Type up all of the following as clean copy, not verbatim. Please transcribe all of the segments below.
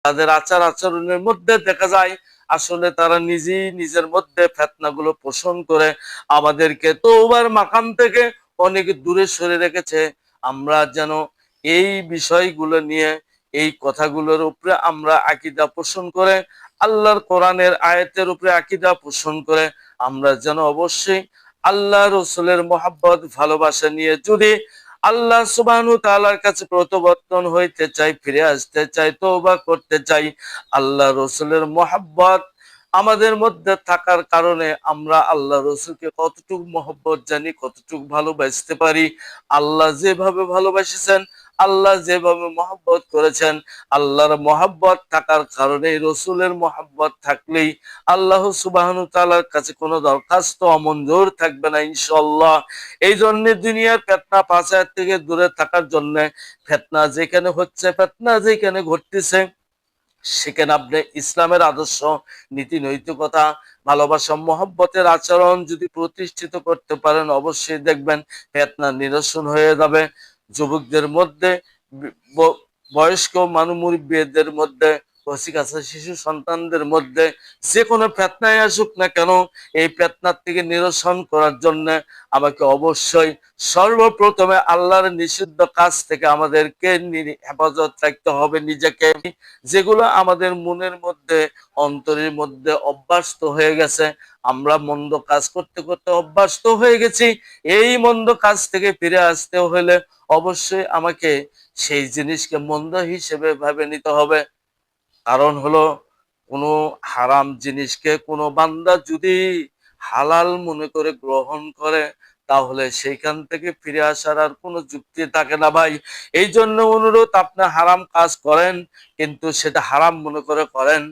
তাদের আচার আচরণের মধ্যে দেখা যায় আসলে তারা নিজেই নিজের মধ্যে ফিতনাগুলো পোষণ করে আমাদেরকে তওবার মাকাম থেকে অনেক দূরে সরে রেখেছে। আমরা যেন এই বিষয়গুলো নিয়ে, এই কথাগুলোর উপরে আমরা আকীদা পোষণ করে, আল্লাহর কোরআনের আয়াতের উপরে আকীদা পোষণ করে আমরা যেন অবশ্যই আল্লাহ রসুলের মহব্বত ভালোবাসা নিয়ে যদি আল্লাহ সুবহানাহু ওয়া তাআলার কাছে প্রত্যাবর্তন হইতে চাই, ফিরে আসতে চাই, তওবা করতে চাই, আল্লাহ রসুলের মহব্বত আমাদের মধ্যে থাকার কারণে আমরা আল্লাহ রসুলকে কতটুকু মহব্বত জানি, কতটুকু ভালোবাসতে পারি। আল্লাহ যেভাবে ভালোবাসেছেন, আল্লাহ যেভাবে মহব্বত করেছেন, আল্লাহর মহব্বত থাকার কারণে রসুলের মহব্বত থাকলেই আল্লাহ সুবহানাহু ওয়া তাআলার কাছে কোনো দরখাস্ত অমঞ্জুর থাকবে না ইনশাআল্লাহ। এই জন্য দুনিয়ার ফিতনা ফাসাদ থেকে দূরে থাকার জন্য, ফিতনা যেখানে হচ্ছে, ফিতনা যেখানে ঘটতেছে, সেখানে আপনি ইসলামের আদর্শ, নীতি নৈতিকতা, ভালোবাসা, মহব্বতের আচরণ যদি প্রতিষ্ঠিত করতে পারেন, অবশ্যই দেখবেন ফিতনা নিরসন হয়ে যাবে। যুবকদের মধ্যে, বয়স্ক মানুষ, মুরব্বীদের মধ্যে, কচিকাঁচা শিশু সন্তানদের মধ্যে যে কোনো ফিতনায় আসুক না কেন, এই ফিতনার থেকে নিরসন করার জন্য আমাকে অবশ্যই সর্বপ্রথমে আল্লাহর নিষিদ্ধ কাজ থেকে আমাদেরকে হেফাজত রাখতে হবে নিজেকে। যেগুলো আমাদের মনের মধ্যে, অন্তরের মধ্যে অভ্যস্ত হয়ে গেছে, আমরা মন্দ কাজ করতে করতে অভ্যস্ত হয়ে গেছি। এই মন্দ কাজ থেকে ফিরে আসতে হলে অবশ্যই আমাকে সেই জিনিসকে মন্দ হিসেবে ভেবে নিতে হবে। কারণ হলো, কোনো হারাম জিনিসকে কোনো বান্দা যদি হালাল মনে করে গ্রহণ করে, তাহলে সেইখান থেকে ফিরে আসার আর কোনো যুক্তি থাকে না ভাই। এই জন্য অনুরোধ, আপনি হারাম কাজ করেন কিন্তু সেটা হারাম মনে করে করেন।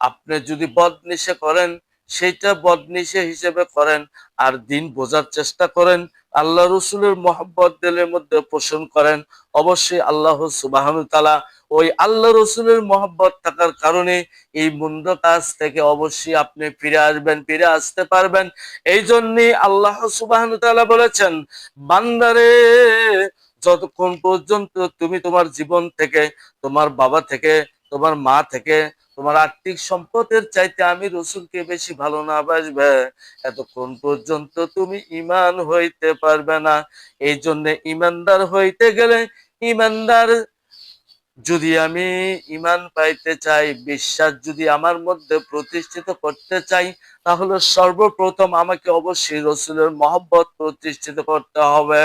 আপনি যদি বদনিশে করেন, সেইটা বদনিশে হিসেবে করেন। আর দিন বোঝার চেষ্টা করেন, আল্লাহ রসুলের মহব্বত দিলের মধ্যে পোষণ করেন। অবশ্যই আল্লাহ সুবহানাহু ওয়া তাআলা ওই আল্লাহ রসুলের মহব্বত থাকার কারণে এই মন্দ কাজ থেকে অবশ্যই আপনি ফিরে আসবেন, ফিরে আসতে পারবেন। এই জন্যই আল্লাহ সুবহানাহু ওয়া তাআলা বলেছেন, বান্দারে, যতক্ষণ পর্যন্ত তুমি তোমার জীবন থেকে, তোমার বাবা থেকে, তোমার মা থেকে, তোমার আর্থিক সম্পদের চাইতে আমি রসুলকে বেশি ভালো না বাসবে, এতক্ষণ পর্যন্ত তুমি ঈমান হইতে পারবে না। এই জন্য ঈমানদার হইতে গেলে, ঈমানদার যদি আমি ঈমান পাইতে চাই, বিশ্বাস যদি আমার মধ্যে প্রতিষ্ঠিত করতে চাই, তাহলে সর্বপ্রথম আমাকে অবশ্যই রসুলের মহব্বত প্রতিষ্ঠিত করতে হবে।